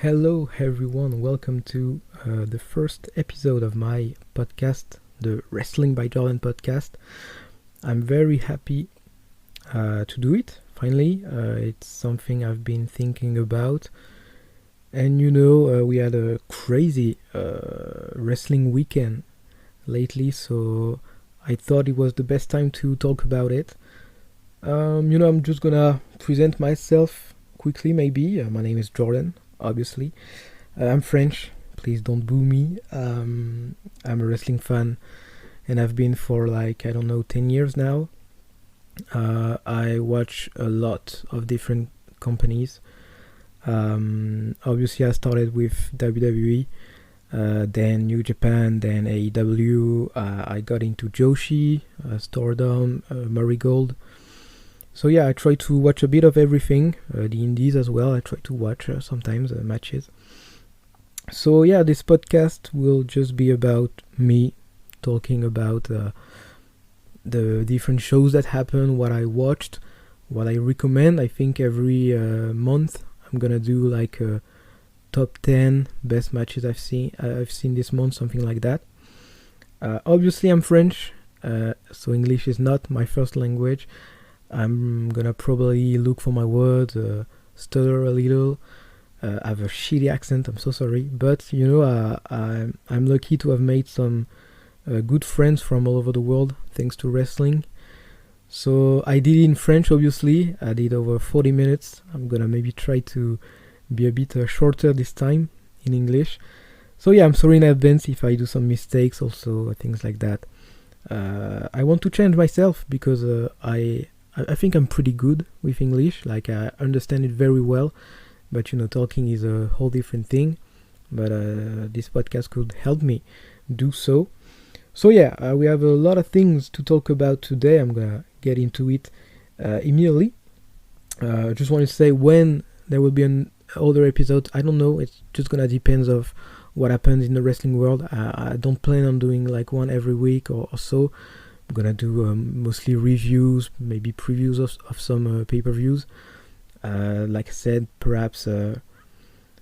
Hello, everyone. Welcome to the first episode of my podcast, the Wrestling by Jordan podcast. I'm very happy to do it. Finally, it's something I've been thinking about. And we had a crazy wrestling weekend lately, so I thought it was the best time to talk about it. I'm just gonna present myself quickly, maybe. My name is Jordan. Obviously, I'm French, please don't boo me. I'm a wrestling fan and I've been for 10 years now. I watch a lot of different companies. Obviously I started with WWE, then New Japan, then AEW. I got into Joshi, Stardom, Marigold. So yeah, I try to watch a bit of everything, the indies as well. I try to watch sometimes matches. So yeah, this podcast will just be about me talking about the different shows that happen, what I watched, what I recommend. I think every month I'm gonna do like a top 10 best matches I've seen this month, something like that. Obviously I'm French, so English is not my first language. I'm gonna probably look for my words, stutter a little. I have a shitty accent, I'm so sorry. But I'm lucky to have made some good friends from all over the world thanks to wrestling. So I did it in French, obviously. I did over 40 minutes. I'm gonna maybe try to be a bit shorter this time in English. So yeah, I'm sorry in advance if I do some mistakes, also things like that. I want to change myself because I think I'm pretty good with English, like I understand it very well, but talking is a whole different thing. But this podcast could help me do so. So yeah, we have a lot of things to talk about today. I'm gonna get into it immediately. I just want to say when there will be other episodes, I don't know. It's just gonna depend of what happens in the wrestling world. I don't plan on doing like one every week or so. I'm gonna do mostly reviews, maybe previews of some pay-per-views. Like I said, perhaps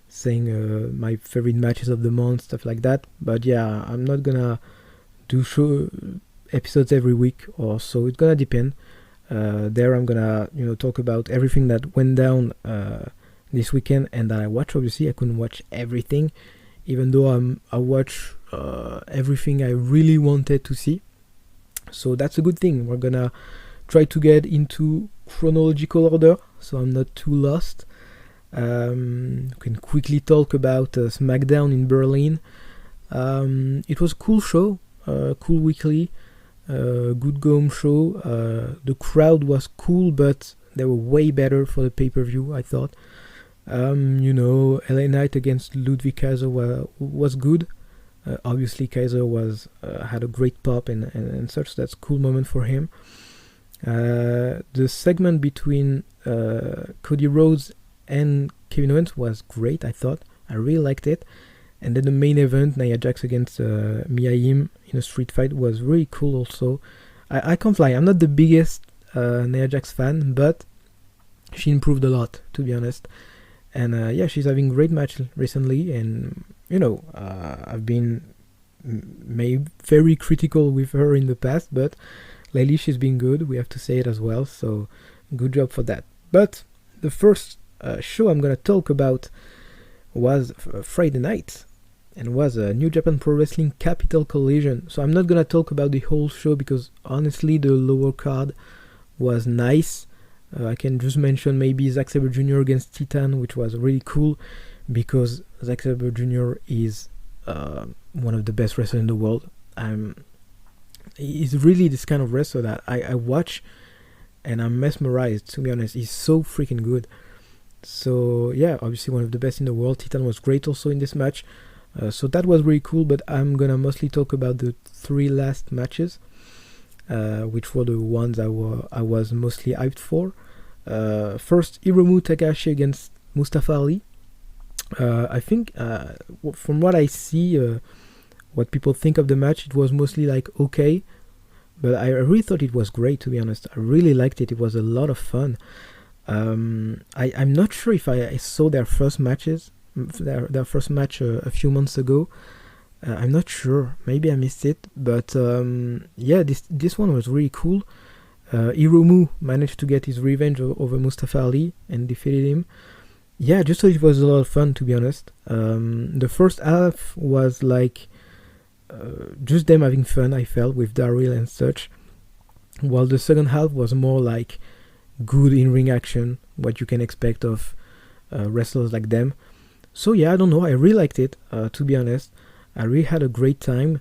saying my favorite matches of the month, stuff like that. But yeah, I'm not gonna do show episodes every week or so. It's gonna depend. There I'm gonna talk about everything that went down this weekend and that I watched. Obviously, I couldn't watch everything, even though I watched everything I really wanted to see. So that's a good thing. We're gonna try to get into chronological order, so I'm not too lost. We can quickly talk about SmackDown in Berlin. It was a cool show, cool weekly, good Gome show. The crowd was cool, but they were way better for the pay-per-view, I thought. LA Knight against Ludwig Kaiser was good. Obviously Kaiser had a great pop and such. That's a cool moment for him. The segment between Cody Rhodes and Kevin Owens was great, I thought. I really liked it. And then the main event, Nia Jax against Mia Yim in a street fight, was really cool also. I can't lie, I'm not the biggest Nia Jax fan, but she improved a lot, to be honest. And she's having great matches recently, and I've been maybe very critical with her in the past, but lately she's been good, we have to say it as well, so good job for that. But the first show I'm gonna talk about was Friday night, and was a New Japan Pro Wrestling Capital Collision. So I'm not gonna talk about the whole show because honestly the lower card was nice. I can just mention maybe Zack Sabre Jr. against Titan, which was really cool because Zack Sabre Jr. is one of the best wrestlers in the world. He's really this kind of wrestler that I watch and I'm mesmerized, to be honest. He's so freaking good. So yeah, obviously one of the best in the world. Titan was great also in this match. So that was really cool, but I'm gonna mostly talk about the three last matches, which were the ones I was mostly hyped for. First, Hiromu Takahashi against Mustafa Ali. I think from what I see, what people think of the match, it was mostly like okay, but I really thought it was great, to be honest. I really liked it. It was a lot of fun. I'm not sure if I saw their first matches, their first match a few months ago. I'm not sure, maybe I missed it, but yeah, this one was really cool. Hiromu managed to get his revenge over Mustafa Ali and defeated him. Yeah, I just thought it was a lot of fun, to be honest. The first half was like just them having fun, I felt, with Daryl and such, while the second half was more like good in-ring action, what you can expect of wrestlers like them. So yeah, I don't know, I really liked it, to be honest. I really had a great time.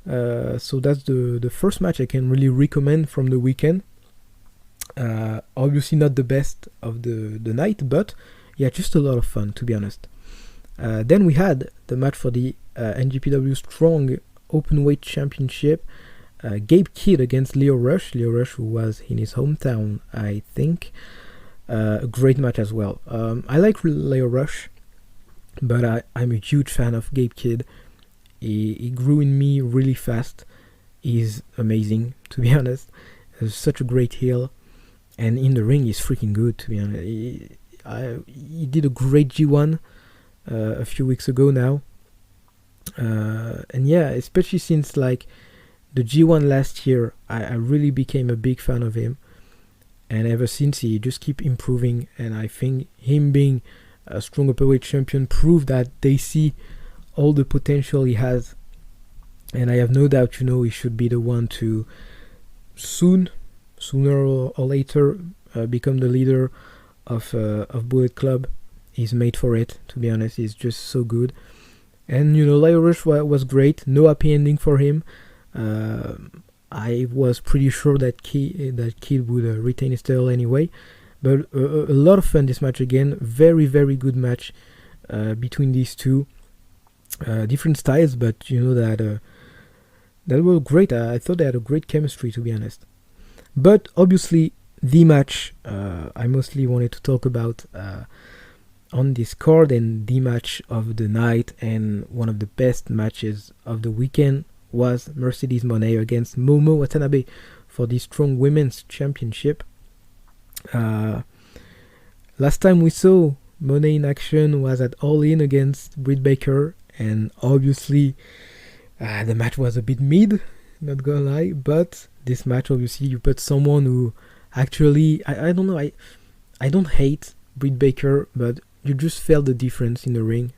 So that's the first match I can really recommend from the weekend. Obviously not the best of the night, but yeah, just a lot of fun, to be honest. Then we had the match for the NJPW Strong Openweight Championship. Gabe Kidd against Leo Rush. Leo Rush, who was in his hometown, I think. A great match as well. I like Leo Rush, but I'm a huge fan of Gabe Kidd. He grew in me really fast. He's amazing, to be honest. He's such a great heel. And in the ring, he's freaking good, to be honest. He did a great G1 a few weeks ago now. And yeah, especially since like the G1 last year, I really became a big fan of him. And ever since, he just keep improving. And I think him being a strong openweight champion proved that they see all the potential he has. And I have no doubt, he should be the one to sooner or later become the leader of Bullet Club. He's made for it, to be honest. He's just so good. And Leo Rush was great. No happy ending for him. I was pretty sure that Kid would retain his title anyway. But a lot of fun this match again. Very, very good match between these two. Different styles, but that was great. I thought they had a great chemistry, to be honest. But obviously, the match I mostly wanted to talk about on this card, and the match of the night and one of the best matches of the weekend was Mercedes Moné against Momo Watanabe for the Strong Women's Championship. Last time we saw Moné in action was at All In against Britt Baker, and obviously the match was a bit mid, not gonna lie, but this match, obviously, you put someone who actually, I don't know, I don't hate Britt Baker, but you just felt the difference in the ring.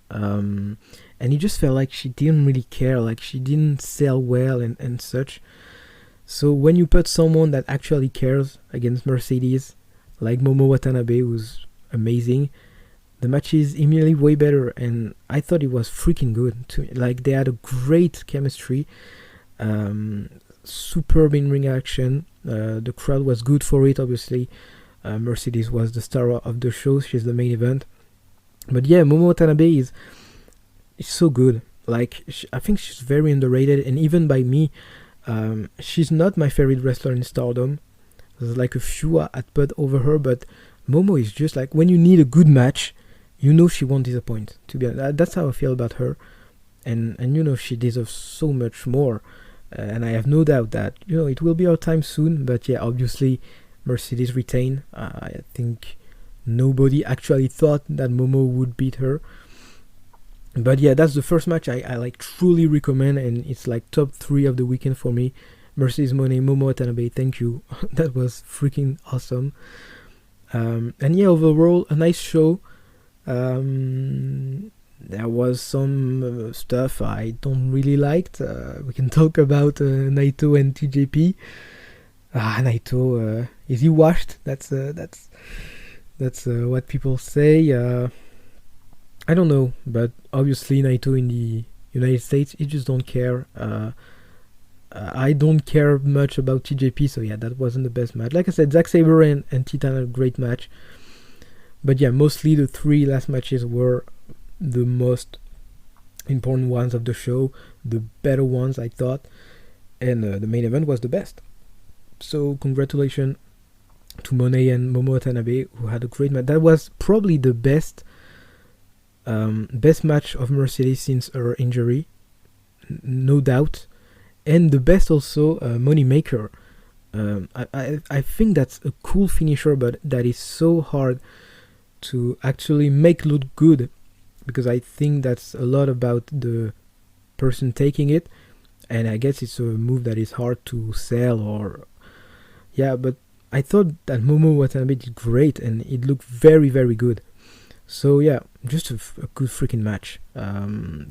And you just felt like she didn't really care, like she didn't sell well and such. So when you put someone that actually cares against Mercedes, like Momo Watanabe, who's amazing, the match is immediately way better, and I thought it was freaking good too. Like, they had a great chemistry, superb in-ring action. The crowd was good for it, obviously. Mercedes was the star of the show. She's the main event. But yeah, Momo Watanabe is so good. Like, I think she's very underrated, and even by me, she's not my favorite wrestler in Stardom. There's like a few I'd put over her, but Momo is just like, when you need a good match, she won't disappoint. To be honest, that's how I feel about her, and she deserves so much more. And I have no doubt that it will be our time soon. But yeah, obviously Mercedes retain. I think nobody actually thought that Momo would beat her. But yeah, that's the first match I like truly recommend, and it's like top 3 of the weekend for me. Mercedes Moné, Momo Watanabe, thank you. That was freaking awesome. And yeah, overall, a nice show. There was some stuff I don't really liked. We can talk about Naito and TJP. Naito, is he washed? That's what people say. I don't know, but obviously Naito in the United States, he just don't care. I don't care much about TJP, so yeah, that wasn't the best match. Like I said, Zack Sabre and Titan had a great match. But yeah, mostly the 3 last matches were the most important ones of the show, the better ones, I thought, and the main event was the best. So congratulations to Moné and Momo Watanabe, who had a great match. That was probably the best match of Mercedes since her injury, no doubt, and the best also Money Maker. I think that's a cool finisher, but that is so hard to actually make look good because I think that's a lot about the person taking it, and I guess it's a move that is hard to sell, or yeah, but I thought that Momo Watanabe did great, and it looked very, very good. So yeah, just a good freaking match.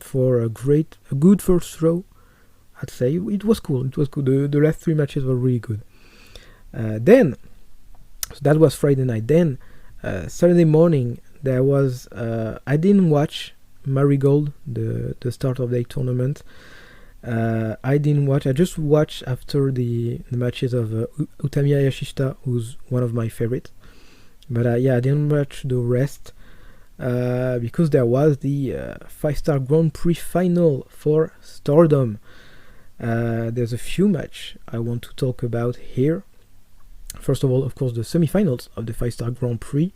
For a good first throw, I'd say it was cool. It was good. The last 3 matches were really good. Then, so that was Friday night. Then Saturday morning there was. I didn't watch Marigold, the start of the tournament. I didn't watch. I just watched after the matches of Utami Hayashishita, who's one of my favorites. But yeah, I didn't watch the rest because there was the 5-star Grand Prix final for Stardom. There's a few matches I want to talk about here. First of all, of course, the semifinals of the 5-star Grand Prix.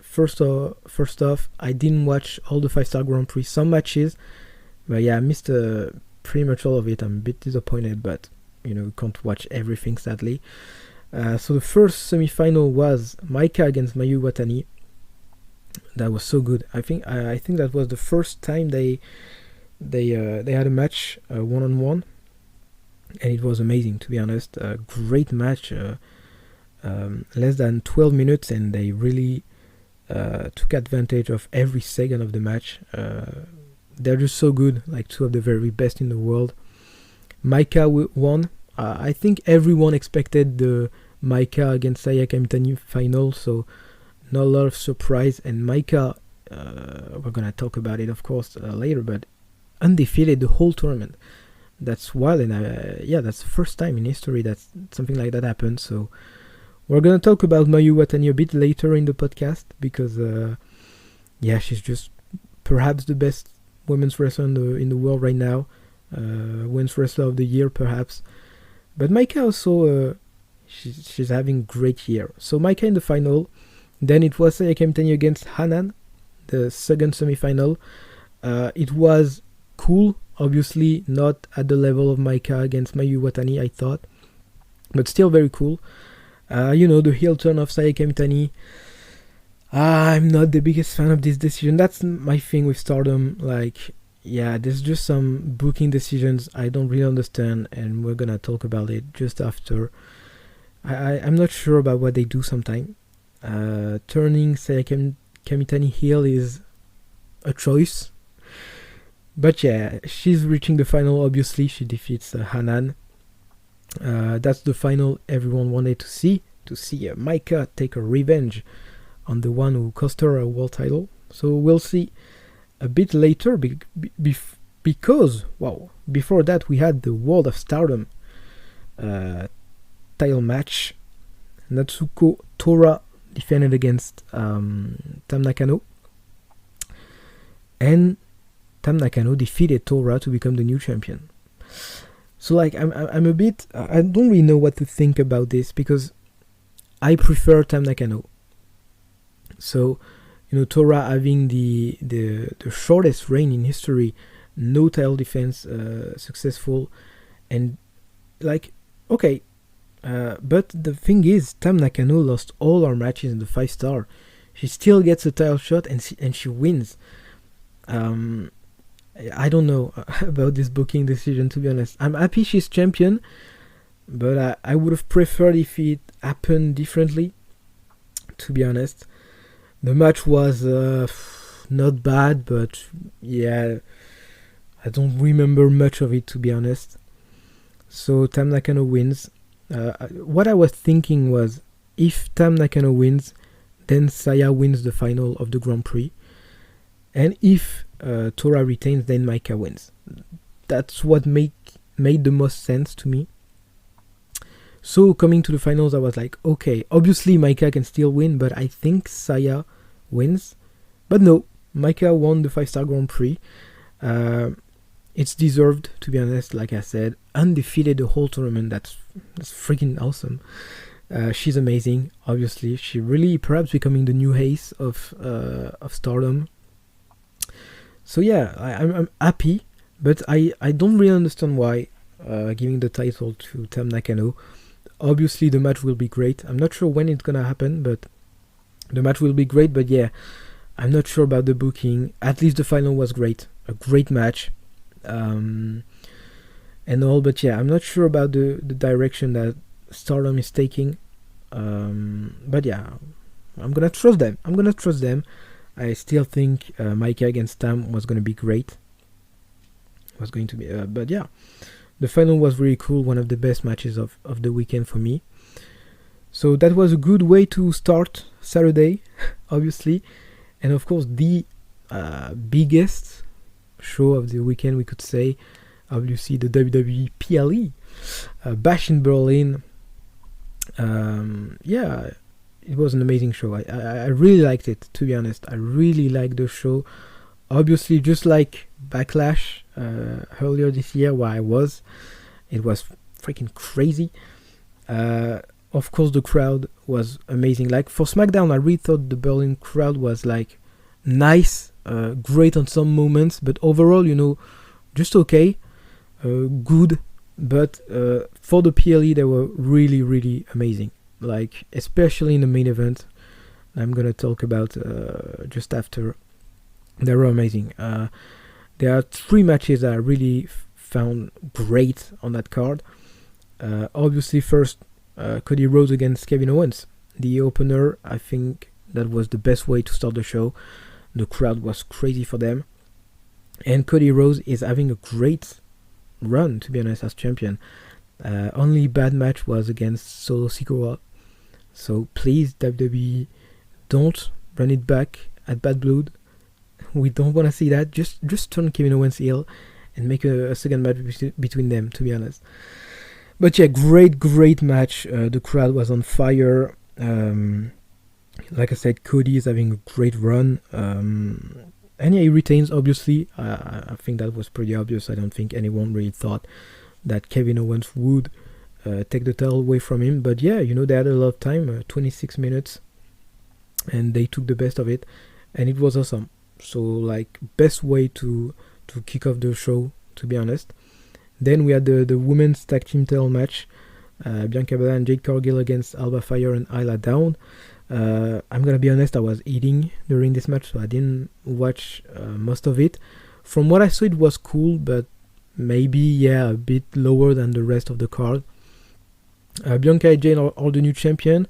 First off, I didn't watch all the 5-star Grand Prix. Some matches, but yeah, I missed pretty much all of it. I'm a bit disappointed, but can't watch everything, sadly. So the first semifinal was Maika against Mayu Iwatani. That was so good. I think that was the first time they had a match 1-on-1, and it was amazing, to be honest. A great match, less than 12 minutes, and they really took advantage of every second of the match. They're just so good, like two of the very best in the world. Maika won. I think everyone expected the Maika against Sayaka Mitani final, so not a lot of surprise. And Maika, we're gonna talk about it, of course, later, but undefeated the whole tournament. That's wild, and yeah, that's the first time in history that something like that happened. So we're gonna talk about Mayu Iwatani a bit later in the podcast, because yeah, she's just perhaps the best women's wrestler in the world right now. Women's wrestler of the year, perhaps. But Maika also, she's having a great year. So Maika in the final. Then it was Sayaka Mitani against Hanan, the second semi-final. It was cool, obviously not at the level of Maika against Mayu Iwatani, I thought, but still very cool. The heel turn of Sayaka Mitani. I'm not the biggest fan of this decision. That's my thing with Stardom. Like, yeah, there's just some booking decisions I don't really understand, and we're gonna talk about it just after. I'm not sure about what they do sometimes. Turning Sayaka Mitani heel is a choice, but yeah, she's reaching the final. Obviously, she defeats Hanan. That's the final everyone wanted to see Maika take her revenge on the one who cost her a world title. So we'll see a bit later, because before that we had the World of Stardom title match. Natsuko Tora defended against Tam Nakano, and Tam Nakano defeated Tora to become the new champion. So like I'm a bit, I don't really know what to think about this, because I prefer Tam Nakano. So Tora having the shortest reign in history, no title defense, successful, and like okay. But the thing is, Tam Nakano lost all her matches in the 5-star. She still gets a title shot, and she wins. I don't know about this booking decision, to be honest. I'm happy she's champion, but I would have preferred if it happened differently, to be honest. The match was not bad, but yeah, I don't remember much of it, to be honest. So Tam Nakano wins. What I was thinking was, if Tam Nakano wins, then Saya wins the final of the Grand Prix, and if Tora retains, then Maika wins. That's what made the most sense to me. So coming to the finals, I was like, okay, obviously Maika can still win, but I think Saya wins. But no, Maika won the 5-star Grand Prix. It's deserved, to be honest. Like I said, undefeated the whole tournament. That's freaking awesome. She's amazing. Obviously, she really perhaps becoming the new ace of Stardom. So yeah, I'm happy, but I don't really understand why giving the title to Tam Nakano. Obviously, the match will be great. I'm not sure when it's gonna happen, but the match will be great. But yeah, I'm not sure about the booking. At least the final was great, a great match, and all. But yeah, I'm not sure about the direction that Stardom is taking. But yeah, I'm gonna trust them. I still think Micah against Tam was gonna be great. Was going to be, but yeah, the final was really cool. One of the best matches of the weekend for me. So that was a good way to start Saturday, obviously, and of course the biggest show of the weekend, we could say, obviously the WWE PLE Bash in Berlin. Yeah, it was an amazing show. I really liked it, to be honest. I really liked the show. Obviously, just like Backlash earlier this year where it was freaking crazy. Of course, the crowd was amazing. Like for SmackDown, I really thought the Berlin crowd was like nice, great on some moments, but overall, just okay, good. But for the PLE, they were really, really amazing. Like especially in the main event, I'm gonna talk about just after. They were amazing. There are 3 matches that I really found great on that card. Obviously, first, Cody Rhodes against Kevin Owens. The opener, I think that was the best way to start the show. The crowd was crazy for them. And Cody Rhodes is having a great run, to be honest, as champion. Only bad match was against Solo Sikoa. So please, WWE, don't run it back at Bad Blood. We don't want to see that. Just turn Kevin Owens heel and make a second match between them, to be honest. But yeah, great match. The crowd was on fire. Like I said, Cody is having a great run. And yeah, he retains, obviously. I think that was pretty obvious. I don't think anyone really thought that Kevin Owens would take the title away from him. But yeah, they had a lot of time, 26 minutes. And they took the best of it. And it was awesome. So like best way to kick off the show, to be honest. Then we had the women's tag team title match, Bianca Belair and Jade Cargill against Alba Fire and Isla Dawn. I'm gonna be honest, I was eating during this match, so I didn't watch most of it. From what I saw, it was cool, but maybe a bit lower than the rest of the card. Bianca and Jade are the new champion.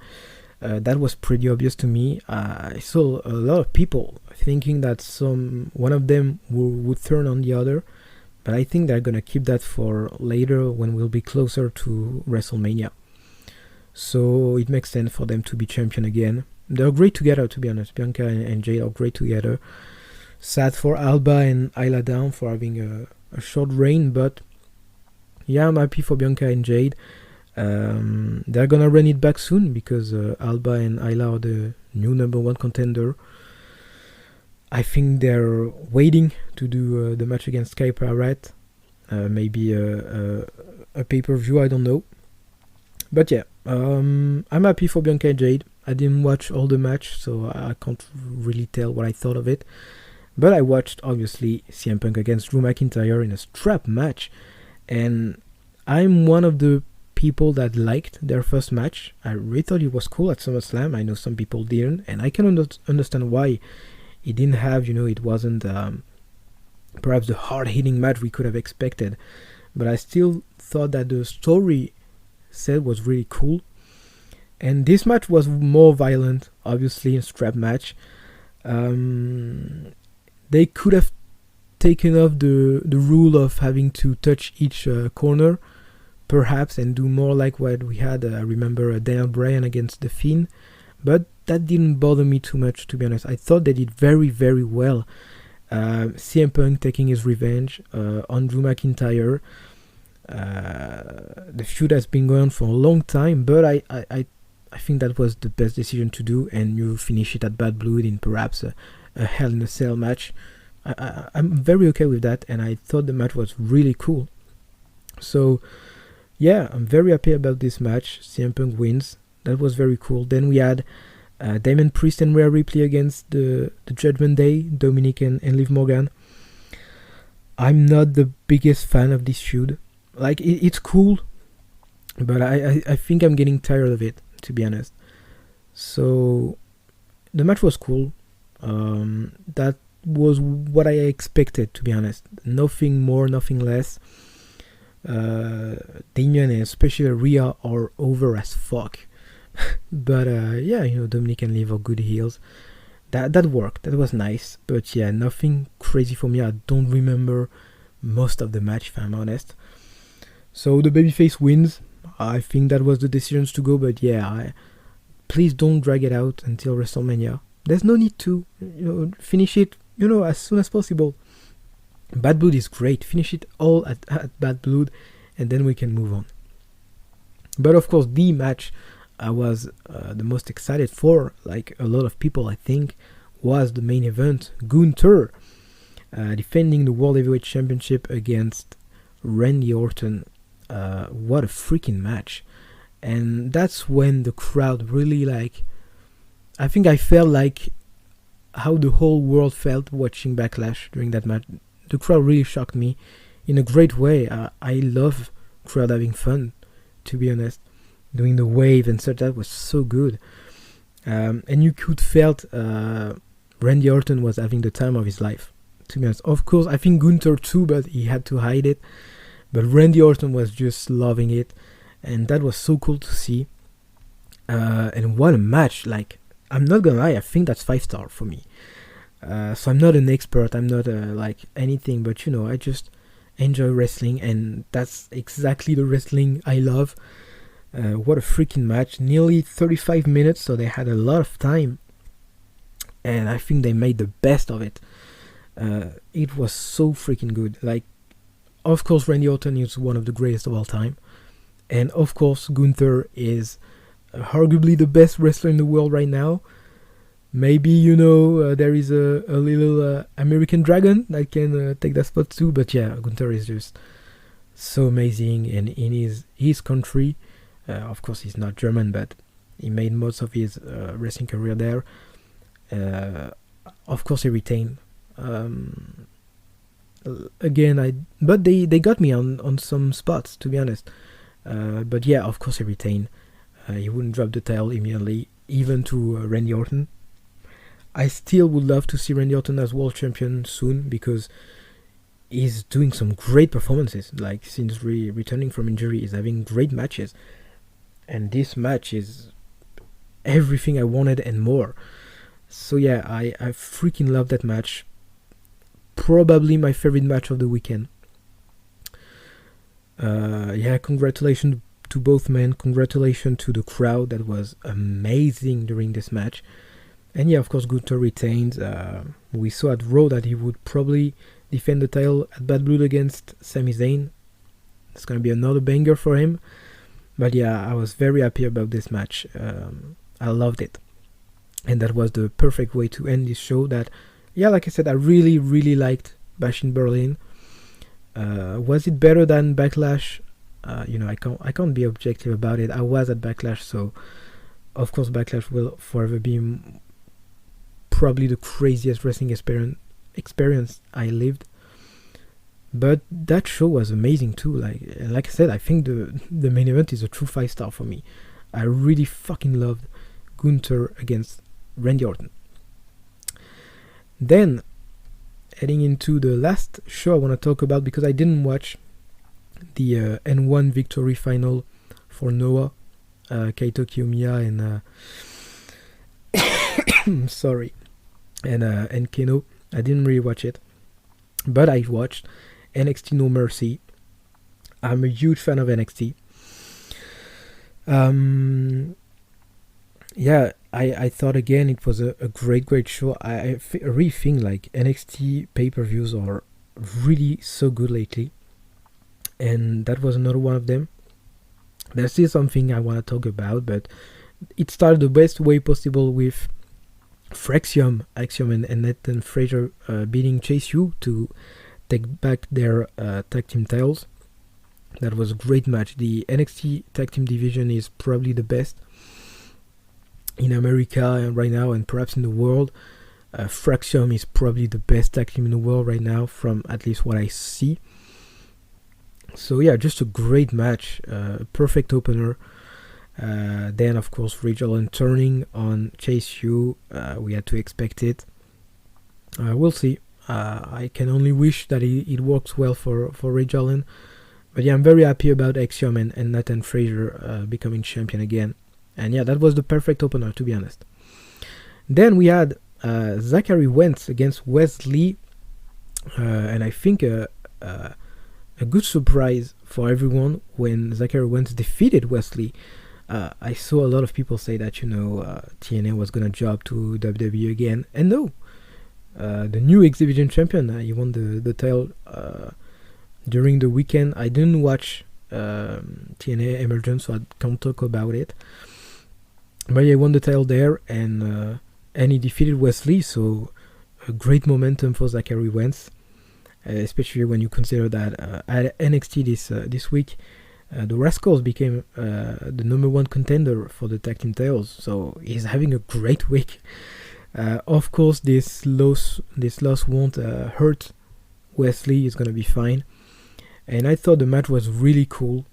That was pretty obvious to me. I saw a lot of people thinking that one of them would turn on the other, but I think they're gonna keep that for later when we'll be closer to WrestleMania. So it makes sense for them to be champion again. They're great together, to be honest. Bianca and Jade are great together. Sad for Alba and Isla Dawn for having a short reign, but yeah, I'm happy for Bianca and Jade. They're gonna run it back soon because Alba and Isla are the new number 1 contender. I think they're waiting to do the match against Sky Pirate. Maybe a pay-per-view, I don't know. But yeah, I'm happy for Bianca and Jade. I didn't watch all the match, so I can't really tell what I thought of it. But I watched, obviously, CM Punk against Drew McIntyre in a strap match. And I'm one of the people that liked their first match. I really thought it was cool at SummerSlam. I know some people didn't, and I can understand why it didn't have, it wasn't perhaps the hard-hitting match we could have expected. But I still thought that the story said was really cool. And this match was more violent, obviously, a strap match. They could have taken off the rule of having to touch each corner, perhaps, and do more like what we had. I remember Daniel Bryan against The Fiend, but that didn't bother me too much, to be honest. I thought they did very, very well. CM Punk taking his revenge on Drew McIntyre. The feud has been going on for a long time, but I think that was the best decision to do, and you finish it at Bad Blood in perhaps a Hell in a Cell match. I'm very okay with that, and I thought the match was really cool. So yeah, I'm very happy about this match. CM Punk wins. That was very cool. Then we had Damon Priest and Rhea Ripley against the Judgment Day, Dominic and Liv Morgan. I'm not the biggest fan of this feud. Like, it's cool, but I think I'm getting tired of it, to be honest. So the match was cool. That was what I expected, to be honest. Nothing more, nothing less. Damian and especially Rhea are over as fuck. But yeah, Dominic and Liv are good heels. That worked. That was nice. But yeah, nothing crazy for me. I don't remember most of the match, if I'm honest. So the babyface wins. I think that was the decisions to go. But yeah, please don't drag it out until WrestleMania. There's no need to, finish it, as soon as possible. Bad Blood is great. Finish it all at Bad Blood, and then we can move on. But of course, the match I was the most excited for, like a lot of people, I think, was the main event. Gunther defending the World Heavyweight Championship against Randy Orton. What a freaking match. And that's when the crowd really, I think I felt like how the whole world felt watching Backlash during that match. The crowd really shocked me in a great way. I love crowd having fun, to be honest. Doing the wave and such, that was so good. And you could felt Randy Orton was having the time of his life, to be honest. Of course, I think Gunther too, but he had to hide it. But Randy Orton was just loving it. And that was so cool to see. And what a match. I'm not gonna lie, I think that's 5-star for me. So I'm not an expert, I'm not anything, but I just enjoy wrestling, and that's exactly the wrestling I love. What a freaking match. Nearly 35 minutes, so they had a lot of time, and I think they made the best of it. It was so freaking good. Of course, Randy Orton is one of the greatest of all time, and of course Gunther is arguably the best wrestler in the world right now. Maybe there is a little American Dragon that can take that spot too, but yeah, Gunther is just so amazing. And in his country, of course he's not German, but he made most of his wrestling career there. Of course he retained. But they got me on some spots, to be honest. But yeah, of course he retained. He wouldn't drop the title immediately, even to Randy Orton. I still would love to see Randy Orton as world champion soon, because he's doing some great performances. Since returning from injury, he's having great matches. And this match is everything I wanted and more. So yeah, I freaking love that match. Probably my favorite match of the weekend. Congratulations to both men. Congratulations to the crowd that was amazing during this match. And yeah, of course, Gunther retains. We saw at Raw that he would probably defend the title at Bad Blood against Sami Zayn. It's going to be another banger for him. But yeah, I was very happy about this match. I loved it. And that was the perfect way to end this show. That, yeah, like I said, I really, really liked Bash in Berlin. Was it better than Backlash? I can't be objective about it. I was at Backlash, so of course Backlash will forever be probably the craziest wrestling experience I lived. But that show was amazing too. Like I said, I think the main event is a true 5-star for me. I really fucking loved Gunther against Randy Orton. Then, heading into the last show I want to talk about, because I didn't watch the N1 victory final for Noah, Kaito Kiyomiya and sorry, and Keno. I didn't really watch it, but I watched NXT No Mercy. I'm a huge fan of NXT. I thought again it was a great show. I really think NXT pay-per-views are really so good lately, and that was another one of them. There's still something I want to talk about, but it started the best way possible with Axiom and Nathan Frazier beating Chase U to take back their tag team titles. That was a great match. The NXT tag team division is probably the best in America right now, and perhaps in the world. Fraxium is probably the best tag team in the world right now, from at least what I see. So yeah, just a great match, perfect opener. Then of course Ridge Holland turning on Chase U, we had to expect it. We'll see. I can only wish that it works well for Ray Allen. But yeah, I'm very happy about Axiom and Nathan Frazier becoming champion again. And yeah, that was the perfect opener, to be honest. Then we had Zachary Wentz against Wesley. And I think a good surprise for everyone when Zachary Wentz defeated Wesley. I saw a lot of people say that, TNA was going to jump to WWE again. And no, the new X Division champion, he won the title during the weekend. I didn't watch TNA Emergence, so I can't talk about it. But he won the title there, and he defeated Wesley, so a great momentum for Zachary Wentz, especially when you consider that at NXT this week, the Rascals became the number one contender for the tag team titles, so he's having a great week. Of course, this loss won't hurt Wesley. He's gonna be fine. And I thought the match was really cool.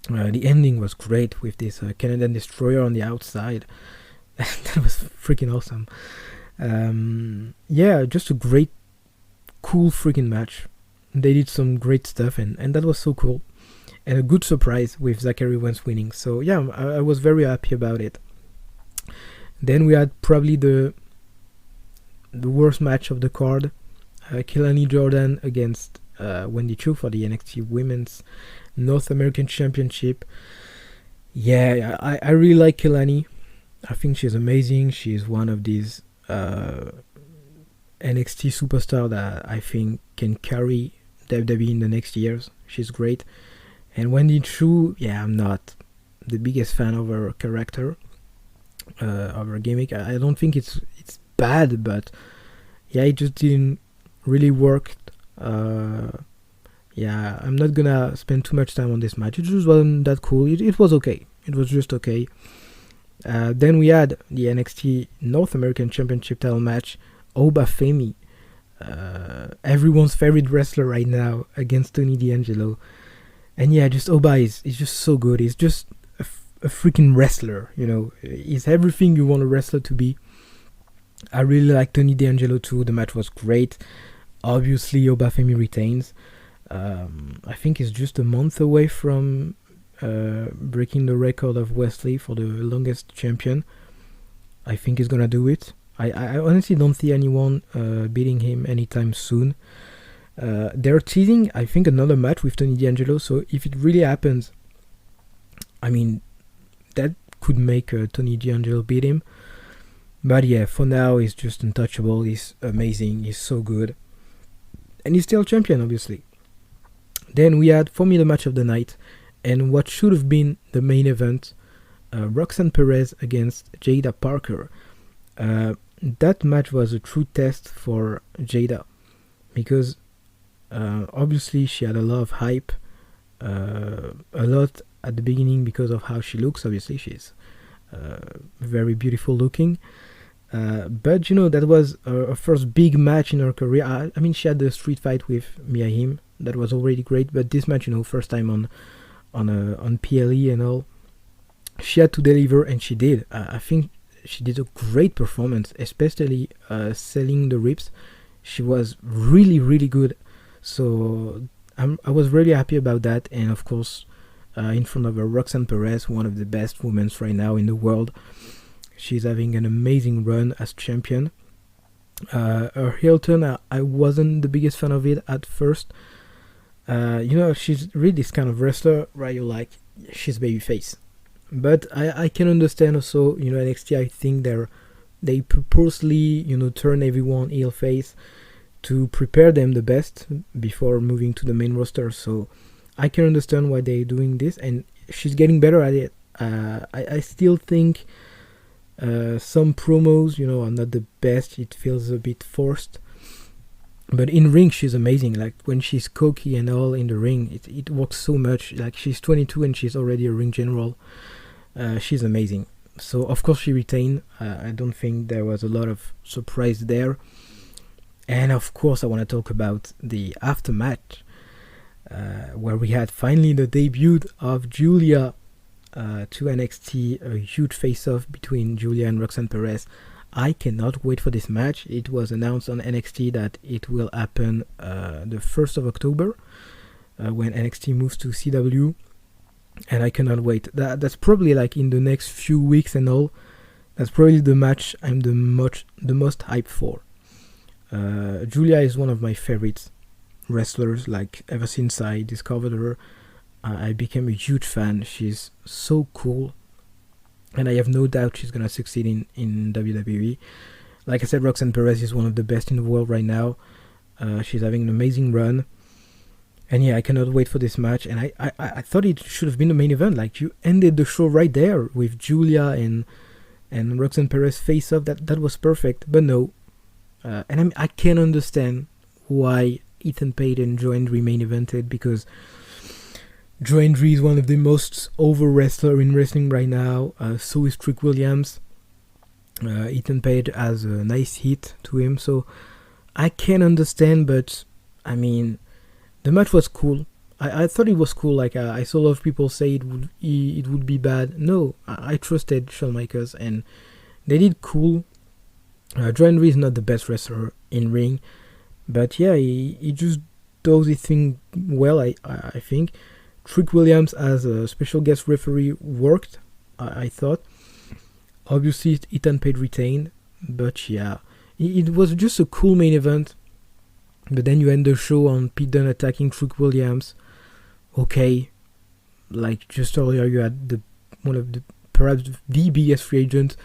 The ending was great with this Canadian Destroyer on the outside. That was freaking awesome. Yeah, just a great, cool freaking match. They did some great stuff, and that was so cool. And a good surprise with Zachary Wentz winning. So yeah, I was very happy about it. Then we had probably the worst match of the card. Kelani Jordan against Wendy Chu for the NXT Women's North American Championship. Yeah, I really like Kelani. I think she's amazing. She's one of these NXT superstars that I think can carry WWE in the next years. She's great. And Wendy Chu, yeah, I'm not the biggest fan of her character, of her gimmick. I don't think it's bad, but yeah, it just didn't really work. Yeah, I'm not gonna spend too much time on this match. It just wasn't that cool. It was okay. It was just okay. Then we had the NXT North American Championship title match, Oba Femi, everyone's favorite wrestler right now, against Tony D'Angelo. And yeah, just Oba is just so good. He's just a freaking wrestler, He's everything you want a wrestler to be. I really like Tony D'Angelo too. The match was great. Obviously, Oba Femi retains. I think he's just a month away from breaking the record of Wesley for the longest champion. I think he's gonna do it. I honestly don't see anyone beating him anytime soon. They're teasing, I think, another match with Tony D'Angelo, so if it really happens, I mean, that could make Tony D'Angelo beat him. But yeah, for now, he's just untouchable. He's amazing. He's so good. And he's still champion, obviously. Then we had, for me, the match of the night, and what should have been the main event, Roxanne Perez against Jada Parker. That match was a true test for Jada, because obviously she had a lot of hype, a lot at the beginning because of how she looks. Obviously she's very beautiful looking, but that was her first big match in her career. I mean, she had the street fight with Mia Yim, that was already great, but this match, first time on PLE and all, she had to deliver, and she did. I think she did a great performance, especially selling the rips. She was really, really good. So I was really happy about that. And of course, in front of her, Roxanne Perez, one of the best women right now in the world. She's having an amazing run as champion. Her heel turn, I wasn't the biggest fan of it at first. She's really this kind of wrestler, right? You're like, she's babyface. But I can understand also, NXT, I think they purposely, turn everyone heel face to prepare them the best before moving to the main roster. So I can understand why they're doing this, and she's getting better at it. I still think some promos, are not the best. It feels a bit forced. But in ring, she's amazing. Like when she's cocky and all in the ring, it works so much. Like she's 22 and she's already a ring general. She's amazing. So of course she retained. I don't think there was a lot of surprise there. And of course I want to talk about the aftermatch, where we had finally the debut of Julia to NXT, a huge face-off between Julia and Roxanne Perez. I cannot wait for this match. It was announced on NXT that it will happen the 1st of October when NXT moves to CW, and I cannot wait. That's probably like in the next few weeks and all. That's probably the match I'm the most hyped for. Julia is one of my favorites wrestlers. Like ever since I discovered her, I became a huge fan. She's so cool, and I have no doubt she's gonna succeed in WWE. Like I said, Roxanne Perez is one of the best in the world right now. She's having an amazing run, and yeah, I cannot wait for this match. And I thought it should have been the main event. Like, you ended the show right there with Julia and Roxanne Perez face off. That was perfect, but no. And I can understand why Ethan Page and Joe Hendry main evented, because Joe Hendry is one of the most over wrestler in wrestling right now. So is Trick Williams. Ethan Page has a nice hit to him, so I can understand. But I mean, the match was cool. I thought it was cool. Like, I saw a lot of people say it would be bad. No, I trusted Shawn Michaels, and they did cool. Joe Hendry is not the best wrestler in ring, but yeah, he just does his thing well. I think Trick Williams as a special guest referee worked. I thought. Obviously, Ethan Page retained, but yeah, it was just a cool main event. But then you end the show on Pete Dunne attacking Trick Williams. Okay, like just earlier you had one of the perhaps the biggest free agent,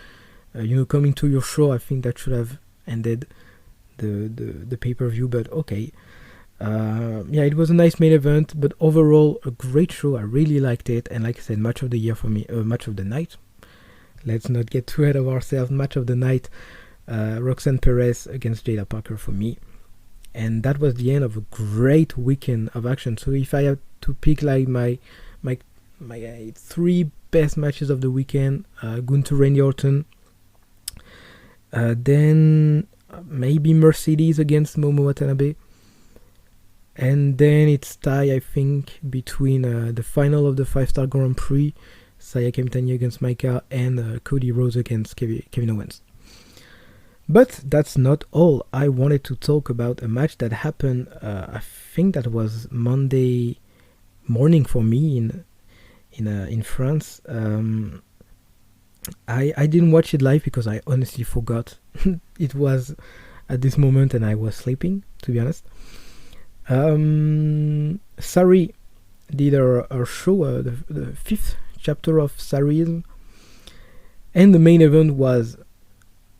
coming to your show. I think that should have ended the pay-per-view, but okay. Yeah, it was a nice main event, but overall a great show. I really liked it, and like I said, match of the year for me, match of the night. Let's not get too ahead of ourselves. Match of the night, Roxanne Perez against Jada Parker for me. And that was the end of a great weekend of action. So if I had to pick like my 3 best matches of the weekend, Gunther, Randy Orton, then maybe Mercedes against Momo Watanabe, and then it's tie, I think, between the final of the 5-star Grand Prix, Saya Kamitani against Maika, and Cody Rhodes against Kevin Owens. But that's not all. I wanted to talk about a match that happened, I think that was Monday morning for me in France. I didn't watch it live because I honestly forgot it was at this moment, and I was sleeping, to be honest. Sari did her show, the 5th chapter of Sarism, and the main event was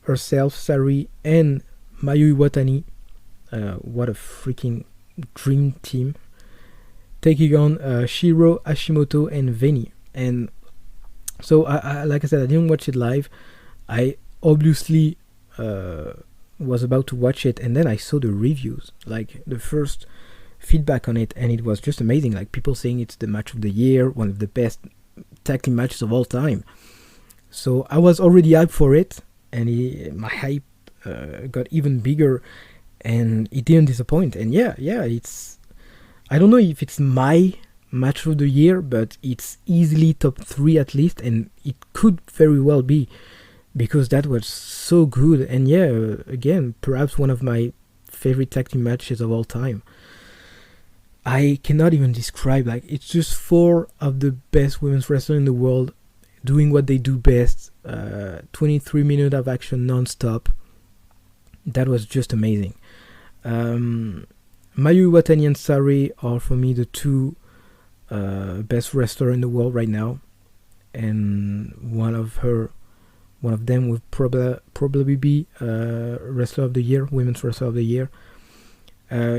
herself, Sari, and Mayu Iwatani. What a freaking dream team, taking on Shiro, Hashimoto, and Veni. And so, I like I said, I didn't watch it live. I obviously was about to watch it, and then I saw the reviews, like the first feedback on it, and it was just amazing. Like, people saying it's the match of the year, one of the best tag team matches of all time. So I was already hyped for it, and my hype got even bigger, and it didn't disappoint. And yeah, it's, I don't know if it's my match of the year, but it's easily top 3 at least, and it could very well be, because that was so good. And yeah, again, perhaps one of my favorite tag team matches of all time. I cannot even describe, like, it's just 4 of the best women's wrestlers in the world doing what they do best. 23 minutes of action non-stop. That was just amazing. Mayu Iwatani and Sari are for me the 2 best wrestlers in the world right now, and one of them would probably be wrestler of the year, women's wrestler of the year.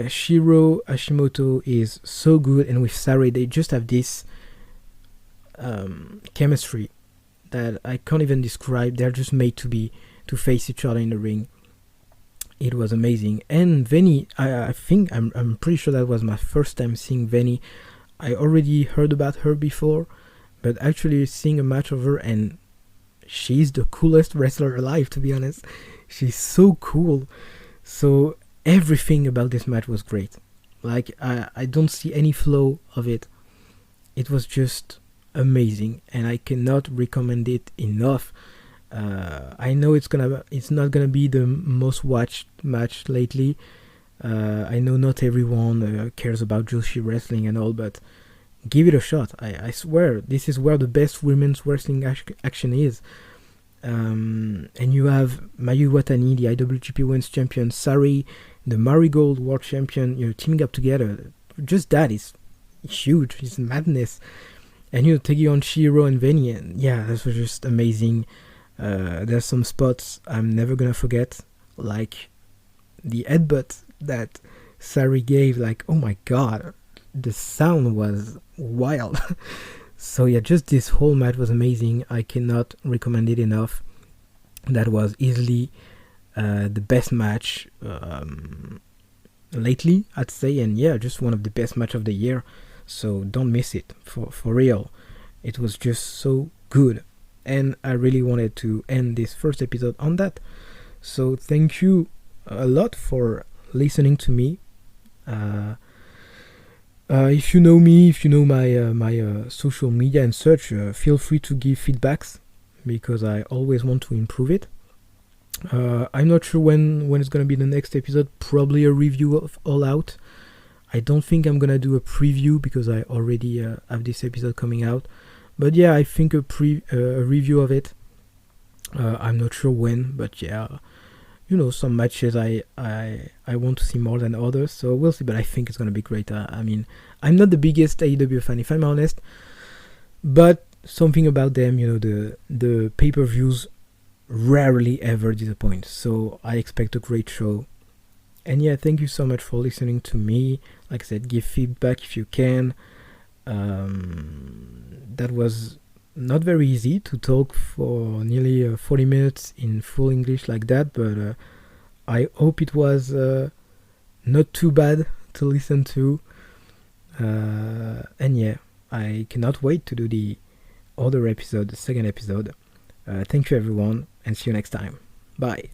Shiro Hashimoto is so good, and with Sari they just have this chemistry that I can't even describe. They're just made to face each other in the ring. It was amazing. And Veni, I think I'm pretty sure that was my first time seeing Veni. I already heard about her before, but actually seeing a match of her, and she's the coolest wrestler alive, to be honest. She's so cool. So everything about this match was great. Like, I don't see any flaw of it. It was just amazing, and I cannot recommend it enough. I know it's not gonna be the most watched match lately. I know not everyone cares about Joshi wrestling and all, but give it a shot. I swear, this is where the best women's wrestling action is. And you have Mayu Iwatani, the IWGP Women's Champion, Sari, the Marigold World Champion, teaming up together. Just that is huge. It's madness. And taking on Shiro and Veni, and yeah, that was just amazing. There's some spots I'm never gonna forget, like the headbutt that Sari gave. Like, oh my god, the sound was wild. So yeah, just this whole match was amazing. I cannot recommend it enough. That was easily the best match lately, I'd say, and yeah, just one of the best match of the year. So don't miss it, for real. It was just so good, and I really wanted to end this first episode on that. So thank you a lot for listening to me. If you know me, if you know my social media and such, feel free to give feedbacks, because I always want to improve it. I'm not sure when it's gonna be the next episode. Probably a review of All Out. I don't think I'm gonna do a preview, because I already have this episode coming out. But yeah, I think a review of it. I'm not sure when, but yeah, some matches I want to see more than others, so we'll see. But I think it's gonna be great. I mean, I'm not the biggest AEW fan, if I'm honest, but something about them, the pay-per-views rarely ever disappoint. So I expect a great show. And yeah, thank you so much for listening to me. Like I said, give feedback if you can. That was not very easy to talk for nearly 40 minutes in full English like that, but I hope it was not too bad to listen to. And yeah, I cannot wait to do the other episode, the second episode. Thank you everyone, and see you next time. Bye.